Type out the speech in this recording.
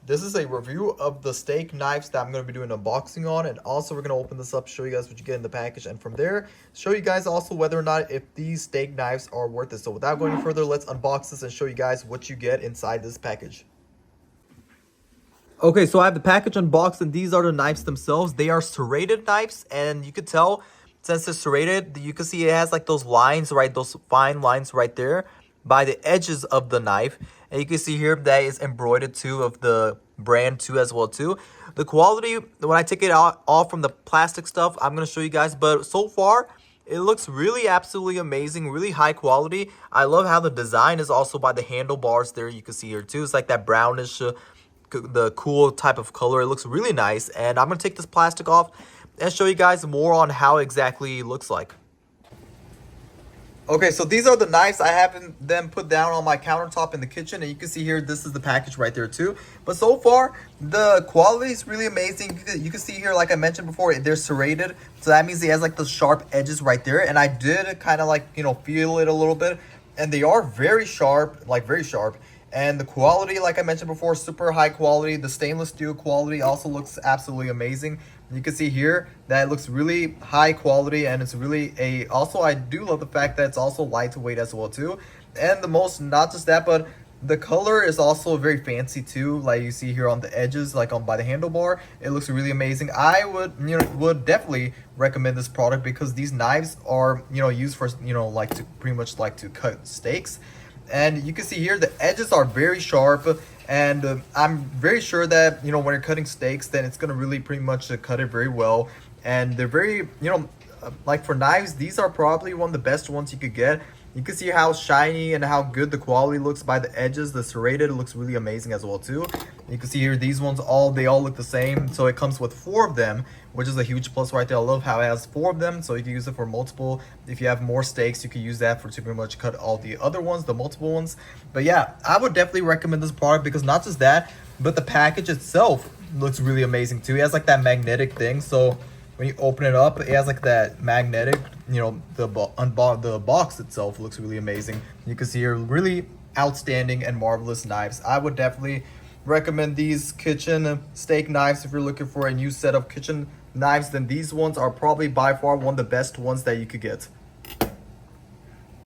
This is a review of the steak knives that I'm going to be doing an unboxing on, and also we're going to open this up, show you guys what you get in the package, and from there, show you guys also whether or not if these steak knives are worth it. So without going any further, let's unbox this and show you guys what you get inside this package. Okay, so I have the package unboxed, and these are the knives themselves. They are serrated knives, and you could tell, since it's serrated, you can see it has like those lines, right? Those fine lines right there by the edges of the knife. And you can see here that is embroidered too of the brand too as well too. The quality, when I take it out off from the plastic stuff, I'm going to show you guys. But so far, it looks really absolutely amazing, really high quality. I love how the design is also by the handlebars there. You can see here too. It's like that brownish, the cool type of color. It looks really nice. And I'm going to take this plastic off and show you guys more on how exactly it looks like. Okay, so these are the knives. I have them put down on my countertop in the kitchen, and you can see here, this is the package right there too. But so far, the quality is really amazing. You can see here, like I mentioned before, they're serrated. So that means it has like the sharp edges right there. And I did kind of like, feel it a little bit. And they are very sharp, like very sharp. And the quality, like I mentioned before, super high quality. The stainless steel quality also looks absolutely amazing. You can see here that it looks really high quality, and it's really also I do love the fact that it's also lightweight as well too. And the most, not just that, but the color is also very fancy too. Like you see here on the edges, like by the handlebar, it looks really amazing. I would definitely recommend this product because these knives are, used for, like to pretty much like to cut steaks. And you can see here the edges are very sharp, and I'm very sure that when you're cutting steaks, then it's gonna really pretty much cut it very well. And they're very, like for knives, these are probably one of the best ones you could get. You can see how shiny and how good the quality looks by the edges. The serrated looks really amazing as well too. You can see here these ones they all look the same. So it comes with 4 of them, which is a huge plus right there. I love how it has 4 of them, so you can use it for multiple. If you have more steaks, you can use that to pretty much cut all the other ones, the multiple ones. But yeah, I would definitely recommend this product because not just that, but the package itself looks really amazing too. It has like that magnetic thing, so when you open it up, it has like that magnetic, the box itself looks really amazing. You can see here really outstanding and marvelous knives. I would definitely recommend these kitchen steak knives if you're looking for a new set of kitchen knives. Then these ones are probably by far one of the best ones that you could get.